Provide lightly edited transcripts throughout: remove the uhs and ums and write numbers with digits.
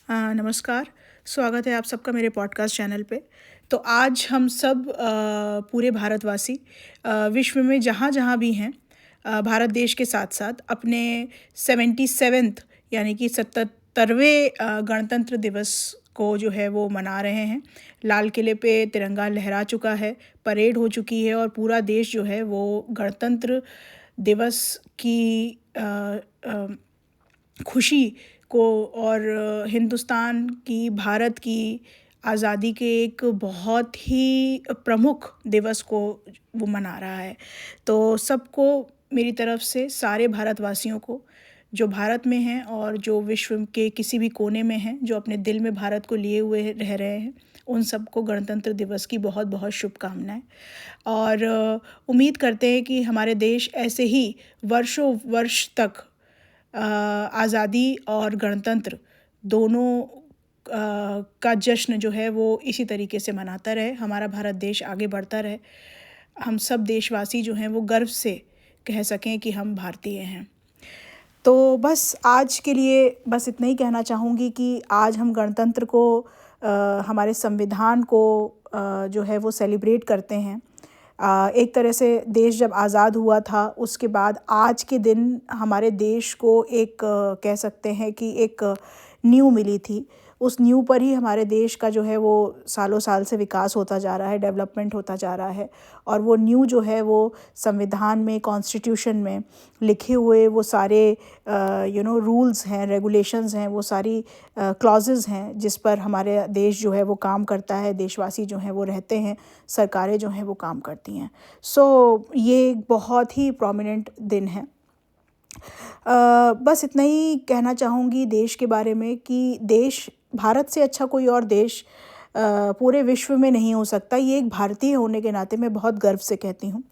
नमस्कार, स्वागत है आप सबका मेरे पॉडकास्ट चैनल पे। तो आज हम सब पूरे भारतवासी विश्व में जहाँ-जहाँ भी हैं, भारत देश के साथ-साथ अपने 77th यानी कि 77वें गणतंत्र दिवस को जो है वो मना रहे हैं। लाल किले पे तिरंगा लहरा चुका है, परेड हो चुकी है और पूरा देश जो है वो गणतंत्र दिवस की अ अ खुशी को और हिंदुस्तान की, भारत की आज़ादी के एक बहुत ही प्रमुख दिवस को वो मना रहा है। तो सबको मेरी तरफ से, सारे भारतवासियों को, जो भारत में हैं और जो विश्व के किसी भी कोने में हैं, जो अपने दिल में भारत को लिए हुए रह रहे हैं, उन सबको गणतंत्र दिवस की बहुत-बहुत शुभकामनाएँ। और उम्मीद करते हैं कि हमारे देश ऐसे ही वर्षों वर्ष तक आज़ादी और गणतंत्र दोनों का जश्न जो है वो इसी तरीके से मनाता रहे, हमारा भारत देश आगे बढ़ता रहे, हम सब देशवासी जो हैं वो गर्व से कह सकें कि हम भारतीय हैं। तो बस आज के लिए बस इतना ही कहना चाहूँगी कि आज हम गणतंत्र को हमारे संविधान को जो है वो सेलिब्रेट करते हैं। एक तरह से देश जब आज़ाद हुआ था उसके बाद आज के दिन हमारे देश को एक कह सकते हैं कि एक नींव मिली थी। उस नींव पर ही हमारे देश का जो है वो सालों साल से विकास होता जा रहा है, डेवलपमेंट होता जा रहा है। और वो नींव जो है वो संविधान में, कॉन्स्टिट्यूशन में लिखे हुए वो सारे रूल्स हैं, रेगुलेशंस हैं, वो सारी क्लॉजेज़ हैं जिस पर हमारे देश जो है वो काम करता है, देशवासी जो हैं वो रहते हैं, सरकारें जो हैं वो काम करती हैं। ये एक बहुत ही प्रोमिनेंट दिन है। बस इतना ही कहना चाहूँगी देश के बारे में कि देश, भारत से अच्छा कोई और देश पूरे विश्व में नहीं हो सकता। ये एक भारतीय होने के नाते मैं बहुत गर्व से कहती हूँ।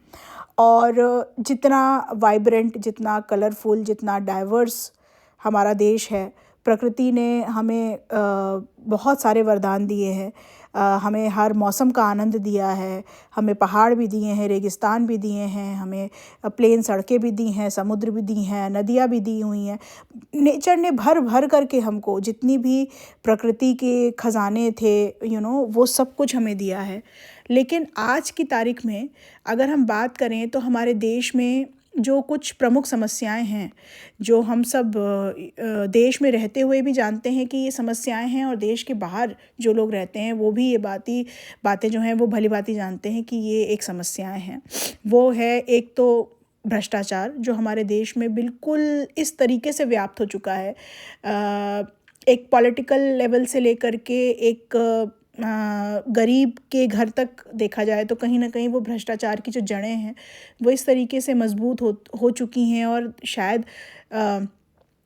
और जितना वाइब्रेंट, जितना कलरफुल, जितना डाइवर्स हमारा देश है, प्रकृति ने हमें बहुत सारे वरदान दिए हैं। हमें हर मौसम का आनंद दिया है, हमें पहाड़ भी दिए हैं, रेगिस्तान भी दिए हैं, हमें प्लेन सड़कें भी दी हैं, समुद्र भी दी हैं, नदियाँ भी दी हुई हैं। नेचर ने भर-भर करके हमको जितनी भी प्रकृति के खज़ाने थे, वो सब कुछ हमें दिया है। लेकिन आज की तारीख में अगर हम बात करें तो हमारे देश में जो कुछ प्रमुख समस्याएं हैं, जो हम सब देश में रहते हुए भी जानते हैं कि ये समस्याएं हैं, और देश के बाहर जो लोग रहते हैं वो भी ये बातें जो हैं वो भली-भांति जानते हैं कि ये एक समस्याएं हैं। वो है एक तो भ्रष्टाचार, जो हमारे देश में बिल्कुल इस तरीके से व्याप्त हो चुका है। एक पॉलिटिकल लेवल से लेकर के एक गरीब के घर तक देखा जाए तो कहीं न कहीं वो भ्रष्टाचार की जो जड़ें हैं वो इस तरीके से मज़बूत हो चुकी हैं, और शायद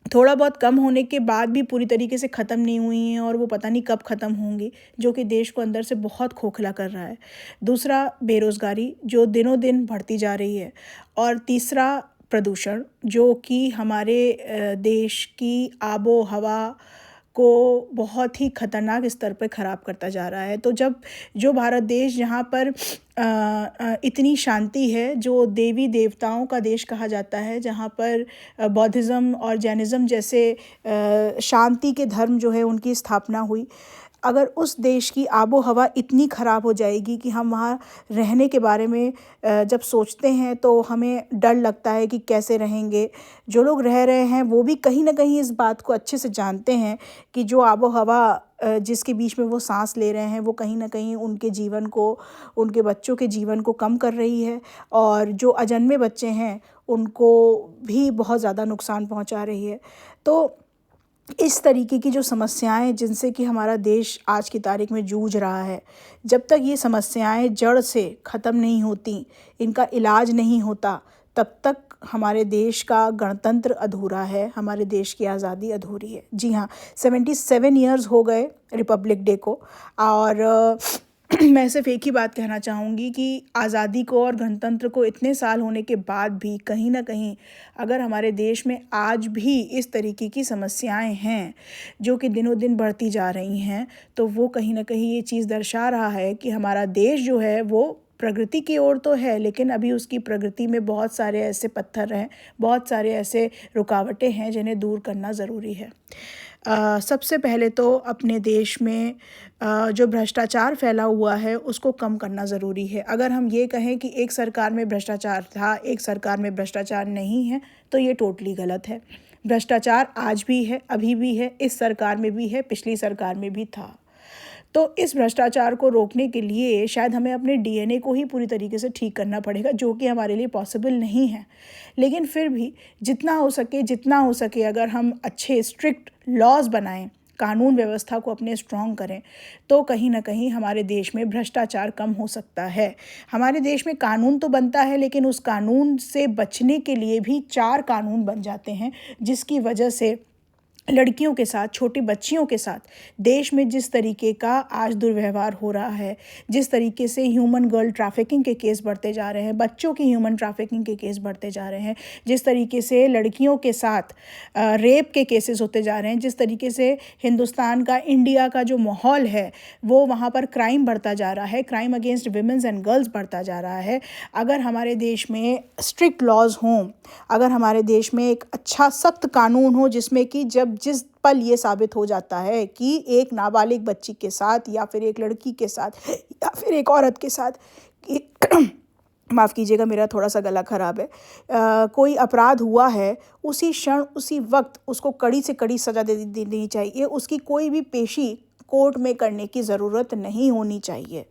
थोड़ा बहुत कम होने के बाद भी पूरी तरीके से ख़त्म नहीं हुई हैं, और वो पता नहीं कब ख़त्म होंगी, जो कि देश को अंदर से बहुत खोखला कर रहा है। दूसरा, बेरोज़गारी जो दिनों दिन बढ़ती जा रही है। और तीसरा, प्रदूषण, जो कि हमारे देश की आबो-हवा को बहुत ही ख़तरनाक स्तर पे ख़राब करता जा रहा है। तो जब जो भारत देश, जहाँ पर इतनी शांति है, जो देवी-देवताओं का देश कहा जाता है, जहाँ पर बौद्धिज़्म और जैनिज़्म जैसे शांति के धर्म जो है उनकी स्थापना हुई, अगर उस देश की आबो-हवा इतनी ख़राब हो जाएगी कि हम वहाँ रहने के बारे में जब सोचते हैं तो हमें डर लगता है कि कैसे रहेंगे। जो लोग रह रहे हैं वो भी कहीं न कहीं इस बात को अच्छे से जानते हैं कि जो आबो-हवा जिसके बीच में वो साँस ले रहे हैं वो कहीं न कहीं उनके जीवन को, उनके बच्चों के जीवन को कम कर रही है, और जो अजन्मे बच्चे हैं उनको भी बहुत ज़्यादा नुकसान पहुँचा रही है। तो इस तरीके की जो समस्याएँ जिनसे कि हमारा देश आज की तारीख में जूझ रहा है, जब तक ये समस्याएँ जड़ से ख़त्म नहीं होती, इनका इलाज नहीं होता, तब तक हमारे देश का गणतंत्र अधूरा है, हमारे देश की आज़ादी अधूरी है। जी हाँ, 77 ईयर्स हो गए रिपब्लिक डे को, और मैं सिर्फ़ एक ही बात कहना चाहूँगी कि आज़ादी को और गणतंत्र को इतने साल होने के बाद भी कहीं न कहीं अगर हमारे देश में आज भी इस तरीके की समस्याएँ हैं, जो कि दिनों-दिन बढ़ती जा रही हैं, तो वो कहीं न कहीं ये चीज़ दर्शा रहा है कि हमारा देश जो है वो प्रगति की ओर तो है, लेकिन अभी उसकी प्रगति में बहुत सारे ऐसे पत्थर हैं, बहुत सारे ऐसे रुकावटें हैं जिन्हें दूर करना ज़रूरी है। सबसे पहले तो अपने देश में जो भ्रष्टाचार फैला हुआ है उसको कम करना ज़रूरी है। अगर हम ये कहें कि एक सरकार में भ्रष्टाचार था, एक सरकार में भ्रष्टाचार नहीं है, तो ये टोटली गलत है। भ्रष्टाचार आज भी है, अभी भी है, इस सरकार में भी है, पिछली सरकार में भी था। तो इस भ्रष्टाचार को रोकने के लिए शायद हमें अपने डीएनए को ही पूरी तरीके से ठीक करना पड़ेगा, जो कि हमारे लिए पॉसिबल नहीं है। लेकिन फिर भी जितना हो सके अगर हम अच्छे स्ट्रिक्ट लॉज बनाएं, कानून व्यवस्था को अपने स्ट्रॉन्ग करें, तो कहीं ना कहीं हमारे देश में भ्रष्टाचार कम हो सकता है। हमारे देश में कानून तो बनता है, लेकिन उस कानून से बचने के लिए भी 4 कानून बन जाते हैं, जिसकी वजह से लड़कियों के साथ, छोटी बच्चियों के साथ देश में जिस तरीके का आज दुर्व्यवहार हो रहा है, जिस तरीके से ह्यूमन गर्ल ट्रैफिकिंग के केस बढ़ते जा रहे हैं, बच्चों की ह्यूमन ट्रैफिकिंग के केस बढ़ते जा रहे हैं, जिस तरीके से लड़कियों के साथ रेप के केसेस होते जा रहे हैं, जिस तरीके से हिंदुस्तान का, इंडिया का जो माहौल है वो वहाँ पर क्राइम बढ़ता जा रहा है, crime against women's and girls बढ़ता जा रहा है। अगर हमारे देश में स्ट्रिक्ट लॉज हों, अगर हमारे देश में एक अच्छा सख्त कानून हो, जिसमें कि जिस पल ये साबित हो जाता है कि एक नाबालिग बच्ची के साथ या फिर एक लड़की के साथ या फिर एक औरत के साथ माफ़ कीजिएगा, मेरा थोड़ा सा गला ख़राब है, कोई अपराध हुआ है, उसी क्षण उसी वक्त उसको कड़ी से कड़ी सज़ा दे देनी चाहिए। उसकी कोई भी पेशी कोर्ट में करने की ज़रूरत नहीं होनी चाहिए।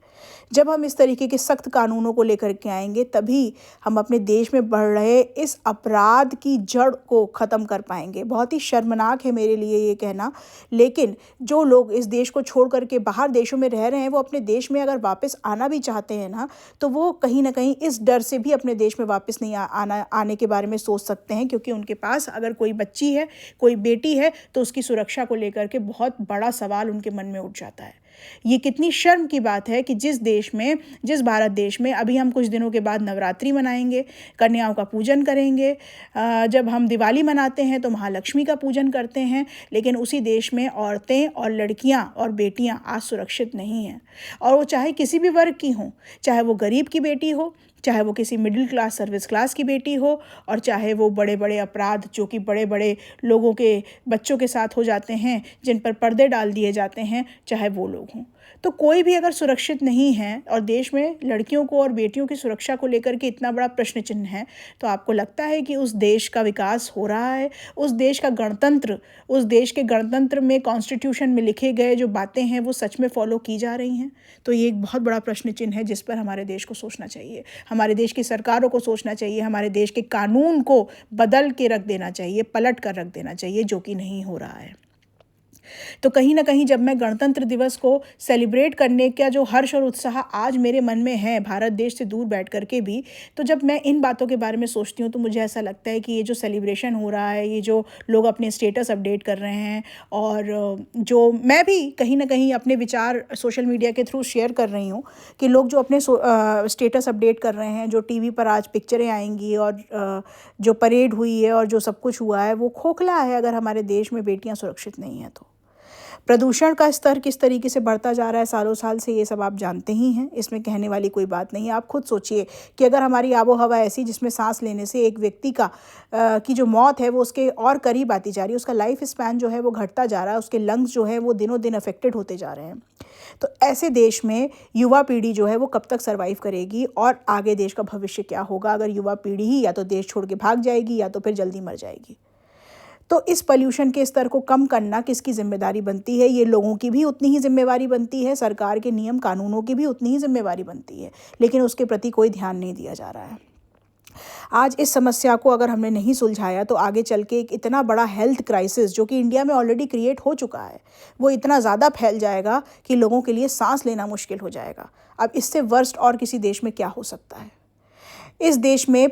जब हम इस तरीके के सख्त कानूनों को लेकर के आएंगे, तभी हम अपने देश में बढ़ रहे इस अपराध की जड़ को ख़त्म कर पाएंगे। बहुत ही शर्मनाक है मेरे लिए ये कहना, लेकिन जो लोग इस देश को छोड़ करके बाहर देशों में रह रहे हैं, वो अपने देश में अगर वापस आना भी चाहते हैं ना, तो वो कहीं ना कहीं इस डर से भी अपने देश में वापस नहीं आने के बारे में सोच सकते हैं, क्योंकि उनके पास अगर कोई बच्ची है, कोई बेटी है, तो उसकी सुरक्षा को लेकर के बहुत बड़ा सवाल उनके मन में उठ जाता है। ये कितनी शर्म की बात है कि जिस भारत देश में अभी हम कुछ दिनों के बाद नवरात्रि मनाएंगे, कन्याओं का पूजन करेंगे, जब हम दिवाली मनाते हैं तो महालक्ष्मी का पूजन करते हैं, लेकिन उसी देश में औरतें और लड़कियां और बेटियां आज सुरक्षित नहीं हैं। और वो चाहे किसी भी वर्ग की हों, चाहे वो गरीब की बेटी हो, चाहे वो किसी मिडिल क्लास सर्विस क्लास की बेटी हो, और चाहे वो बड़े बड़े अपराध जो कि बड़े बड़े लोगों के बच्चों के साथ हो जाते हैं, जिन पर पर्दे डाल दिए जाते हैं, चाहे वो लोग हों। तो कोई भी अगर सुरक्षित नहीं है और देश में लड़कियों को और बेटियों की सुरक्षा को लेकर के इतना बड़ा प्रश्न चिन्ह है, तो आपको लगता है कि उस देश का विकास हो रहा है? उस देश के गणतंत्र में, कॉन्स्टिट्यूशन में लिखे गए जो बातें हैं वो सच में फॉलो की जा रही हैं? तो ये एक बहुत बड़ा प्रश्न चिन्ह है, जिस पर हमारे देश को सोचना चाहिए, हमारे देश की सरकारों को सोचना चाहिए, हमारे देश के कानून को बदल के रख देना चाहिए, पलट कर रख देना चाहिए, जो कि नहीं हो रहा है। तो कहीं ना कहीं जब मैं गणतंत्र दिवस को सेलिब्रेट करने का जो हर्ष और उत्साह आज मेरे मन में है, भारत देश से दूर बैठ करके भी, तो जब मैं इन बातों के बारे में सोचती हूँ, तो मुझे ऐसा लगता है कि ये जो सेलिब्रेशन हो रहा है, ये जो लोग अपने स्टेटस अपडेट कर रहे हैं, और जो मैं भी कहीं ना कहीं अपने विचार सोशल मीडिया के थ्रू शेयर कर रही हूँ, कि लोग जो अपने स्टेटस अपडेट कर रहे हैं, जो टीवी पर आज पिक्चरें आएंगी और जो परेड हुई है और जो सब कुछ हुआ है, वो खोखला है अगर हमारे देश में बेटियां सुरक्षित नहीं हैं तो। प्रदूषण का स्तर किस तरीके से बढ़ता जा रहा है सालों साल से, ये सब आप जानते ही हैं, इसमें कहने वाली कोई बात नहीं है। आप खुद सोचिए कि अगर हमारी आबो हवा ऐसी, जिसमें सांस लेने से एक व्यक्ति की जो मौत है वो उसके और करीब आती जा रही है, उसका लाइफ स्पैन जो है वो घटता जा रहा है, उसके लंग्स जो है वो दिनों दिन अफेक्टेड होते जा रहे हैं, तो ऐसे देश में युवा पीढ़ी जो है वो कब तक सर्वाइव करेगी, और आगे देश का भविष्य क्या होगा अगर युवा पीढ़ी ही या तो देश छोड़ के भाग जाएगी या तो फिर जल्दी मर जाएगी। तो इस पॉल्यूशन के स्तर को कम करना किसकी जिम्मेदारी बनती है? ये लोगों की भी उतनी ही जिम्मेवारी बनती है, सरकार के नियम कानूनों की भी उतनी ही जिम्मेवारी बनती है, लेकिन उसके प्रति कोई ध्यान नहीं दिया जा रहा है। आज इस समस्या को अगर हमने नहीं सुलझाया, तो आगे चल के एक इतना बड़ा हेल्थ क्राइसिस, जो कि इंडिया में ऑलरेडी क्रिएट हो चुका है, वो इतना ज़्यादा फैल जाएगा कि लोगों के लिए सांस लेना मुश्किल हो जाएगा। अब इससे वर्स्ट और किसी देश में क्या हो सकता है? इस देश में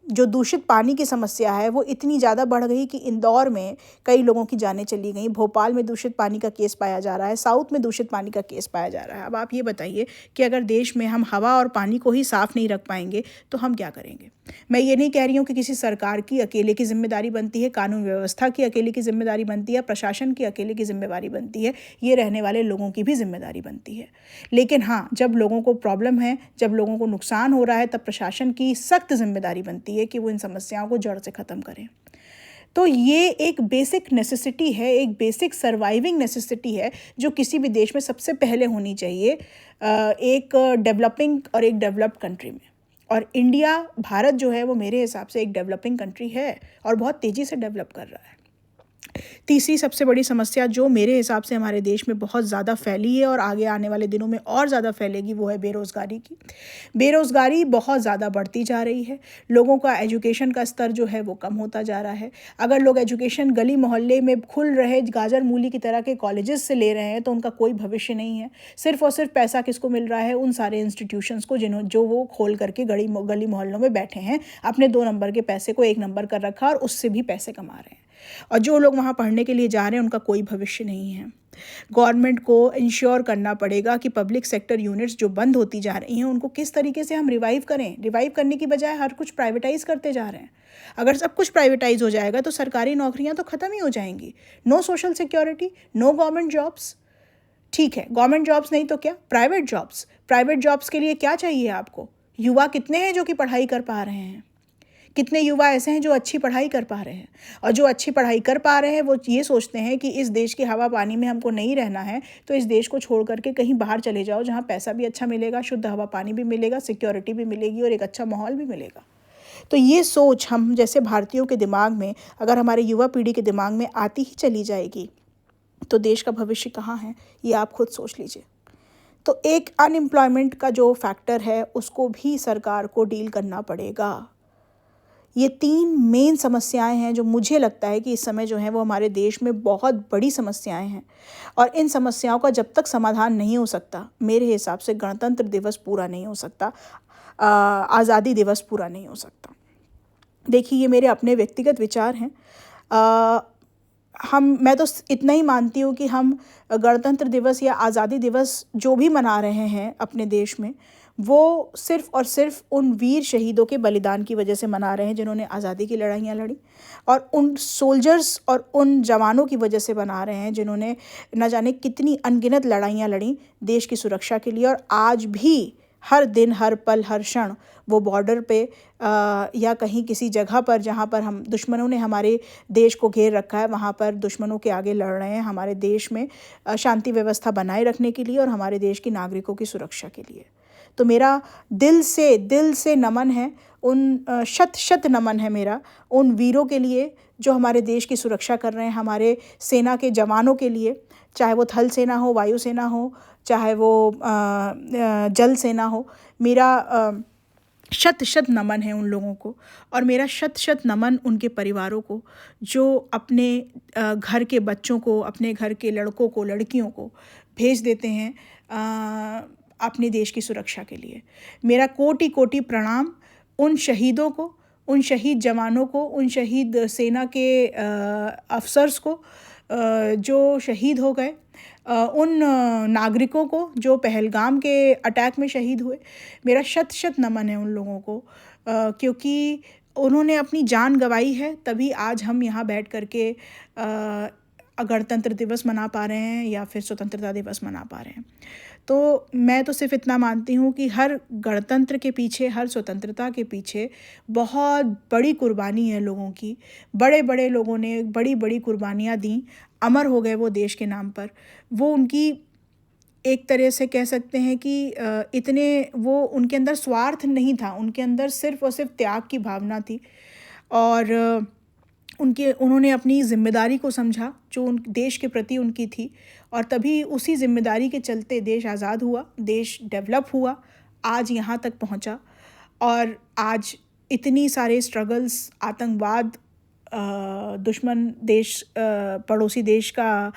जो दूषित पानी की समस्या है वो इतनी ज़्यादा बढ़ गई कि इंदौर में कई लोगों की जानें चली गई, भोपाल में दूषित पानी का केस पाया जा रहा है, साउथ में दूषित पानी का केस पाया जा रहा है। अब आप ये बताइए कि अगर देश में हम हवा और पानी को ही साफ़ नहीं रख पाएंगे तो हम क्या करेंगे? मैं ये नहीं कह रही हूँ कि किसी सरकार की अकेले की जिम्मेदारी बनती है, कानून व्यवस्था की अकेले की जिम्मेदारी बनती है, प्रशासन की अकेले की जिम्मेदारी बनती है, ये रहने वाले लोगों की भी जिम्मेदारी बनती है। लेकिन हाँ, जब लोगों को प्रॉब्लम है, जब लोगों को नुकसान हो रहा है, तब प्रशासन की सख्त जिम्मेदारी बनती है कि वो इन समस्याओं को जड़ से ख़त्म करें। तो ये एक बेसिक नेसेसिटी है, एक बेसिक सर्वाइविंग नेसेसिटी है जो किसी भी देश में सबसे पहले होनी चाहिए, एक डेवलपिंग और एक डेवलप्ड कंट्री में। और इंडिया, भारत जो है वो मेरे हिसाब से एक डेवलपिंग कंट्री है और बहुत तेज़ी से डेवलप कर रहा है। तीसरी सबसे बड़ी समस्या जो मेरे हिसाब से हमारे देश में बहुत ज़्यादा फैली है और आगे आने वाले दिनों में और ज़्यादा फैलेगी, वो है बेरोज़गारी की। बेरोज़गारी बहुत ज़्यादा बढ़ती जा रही है, लोगों का एजुकेशन का स्तर जो है वो कम होता जा रहा है। अगर लोग एजुकेशन गली मोहल्ले में खुल रहे गाजर मूली की तरह के कॉलेजेस से ले रहे हैं तो उनका कोई भविष्य नहीं है। सिर्फ और सिर्फ पैसा किसको मिल रहा है? उन सारे इंस्टीट्यूशंस को जो वो खोल करके गली मोहल्लों में बैठे हैं, अपने 2 नंबर के पैसे को 1 नंबर कर रखा और उससे भी पैसे कमा रहे हैं। और जो लोग वहाँ पढ़ने के लिए जा रहे हैं उनका कोई भविष्य नहीं है। गवर्नमेंट को इंश्योर करना पड़ेगा कि पब्लिक सेक्टर यूनिट्स जो बंद होती जा रही हैं उनको किस तरीके से हम रिवाइव करें। रिवाइव करने की बजाय हर कुछ प्राइवेटाइज़ करते जा रहे हैं। अगर सब कुछ प्राइवेटाइज हो जाएगा तो सरकारी नौकरियां तो ख़त्म ही हो जाएंगी। No social security, no government jobs. ठीक है, गवर्नमेंट जॉब्स नहीं तो क्या, प्राइवेट जॉब्स। प्राइवेट जॉब्स के लिए क्या चाहिए आपको? युवा कितने हैं जो कि पढ़ाई कर पा रहे हैं? कितने युवा ऐसे हैं जो अच्छी पढ़ाई कर पा रहे हैं? और जो अच्छी पढ़ाई कर पा रहे हैं वो ये सोचते हैं कि इस देश की हवा पानी में हमको नहीं रहना है, तो इस देश को छोड़ करके कहीं बाहर चले जाओ जहाँ पैसा भी अच्छा मिलेगा, शुद्ध हवा पानी भी मिलेगा, सिक्योरिटी भी मिलेगी और एक अच्छा माहौल भी मिलेगा। तो ये सोच हम जैसे भारतीयों के दिमाग में, अगर हमारे युवा पीढ़ी के दिमाग में आती ही चली जाएगी तो देश का भविष्य कहाँ है, ये आप खुद सोच लीजिए। तो एक अनएम्प्लॉयमेंट का जो फैक्टर है उसको भी सरकार को डील करना पड़ेगा। ये 3 मेन समस्याएं हैं जो मुझे लगता है कि इस समय जो है वो हमारे देश में बहुत बड़ी समस्याएं हैं। और इन समस्याओं का जब तक समाधान नहीं हो सकता, मेरे हिसाब से गणतंत्र दिवस पूरा नहीं हो सकता, आज़ादी दिवस पूरा नहीं हो सकता। देखिए, ये मेरे अपने व्यक्तिगत विचार हैं। मैं तो इतना ही मानती हूँ कि हम गणतंत्र दिवस या आज़ादी दिवस जो भी मना रहे हैं अपने देश में, वो सिर्फ़ और सिर्फ उन वीर शहीदों के बलिदान की वजह से मना रहे हैं जिन्होंने आज़ादी की लड़ाइयाँ लड़ी, और उन सोल्जर्स और उन जवानों की वजह से मना रहे हैं जिन्होंने न जाने कितनी अनगिनत लड़ाइयाँ लड़ी देश की सुरक्षा के लिए। और आज भी हर दिन, हर पल, हर क्षण वो बॉर्डर पे या कहीं किसी जगह पर जहाँ पर हम दुश्मनों ने हमारे देश को घेर रखा है, वहाँ पर दुश्मनों के आगे लड़ रहे हैं हमारे देश में शांति व्यवस्था बनाए रखने के लिए और हमारे देश के नागरिकों की सुरक्षा के लिए। तो मेरा दिल से नमन है, उन शत नमन है मेरा उन वीरों के लिए जो हमारे देश की सुरक्षा कर रहे हैं, हमारे सेना के जवानों के लिए, चाहे वो थल सेना हो, वायु सेना हो, चाहे वो जल सेना हो। मेरा शत नमन है उन लोगों को, और मेरा शत नमन उनके परिवारों को जो अपने घर के बच्चों को, अपने घर के लड़कों को, लड़कियों को भेज देते हैं अपने देश की सुरक्षा के लिए। मेरा कोटि कोटि प्रणाम उन शहीदों को, उन शहीद जवानों को, उन शहीद सेना के अफसर्स को जो शहीद हो गए, उन नागरिकों को जो पहलगाम के अटैक में शहीद हुए। मेरा शत नमन है उन लोगों को, क्योंकि उन्होंने अपनी जान गंवाई है, तभी आज हम यहाँ बैठ करके गणतंत्र दिवस मना पा रहे हैं या फिर स्वतंत्रता दिवस मना पा रहे हैं। तो मैं तो सिर्फ इतना मानती हूँ कि हर गणतंत्र के पीछे, हर स्वतंत्रता के पीछे बहुत बड़ी कुर्बानी है लोगों की। बड़े बड़े लोगों ने बड़ी बड़ी कुर्बानियाँ दी, अमर हो गए वो देश के नाम पर। वो उनकी एक तरह से कह सकते हैं कि वो उनके अंदर स्वार्थ नहीं था, उनके अंदर सिर्फ और सिर्फ त्याग की भावना थी। और उन्होंने अपनी ज़िम्मेदारी को समझा जो उन देश के प्रति उनकी थी, और तभी उसी ज़िम्मेदारी के चलते देश आज़ाद हुआ, देश डेवलप हुआ, आज यहाँ तक पहुँचा। और आज इतनी सारे स्ट्रगल्स, आतंकवाद, दुश्मन देश, पड़ोसी देश का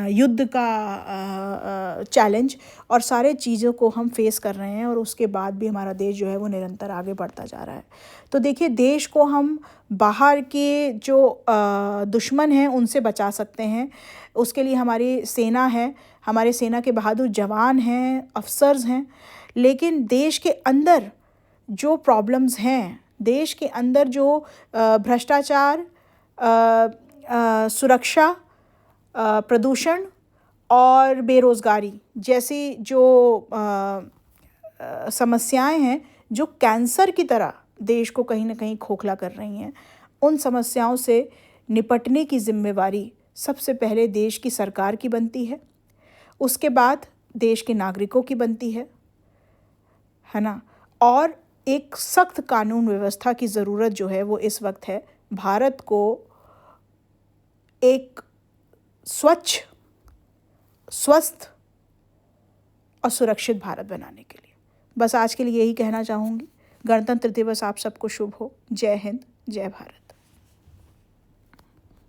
युद्ध का चैलेंज, और सारे चीज़ों को हम फेस कर रहे हैं, और उसके बाद भी हमारा देश जो है वो निरंतर आगे बढ़ता जा रहा है। तो देखिए, देश को हम बाहर के जो दुश्मन हैं उनसे बचा सकते हैं। उसके लिए हमारी सेना है, हमारे सेना के बहादुर जवान हैं, अफसर्स हैं। लेकिन देश के अंदर जो प्रॉब्लम्स हैं, देश के अंदर जो भ्रष्टाचार, सुरक्षा, प्रदूषण और बेरोज़गारी जैसी जो समस्याएं हैं, जो कैंसर की तरह देश को कहीं ना कहीं खोखला कर रही हैं, उन समस्याओं से निपटने की जिम्मेवारी सबसे पहले देश की सरकार की बनती है, उसके बाद देश के नागरिकों की बनती है ना। और एक सख्त कानून व्यवस्था की ज़रूरत जो है वो इस वक्त है भारत को एक स्वच्छ, स्वस्थ और सुरक्षित भारत बनाने के लिए। बस आज के लिए यही कहना चाहूँगी। गणतंत्र दिवस आप सबको शुभ हो। जय हिंद, जय भारत।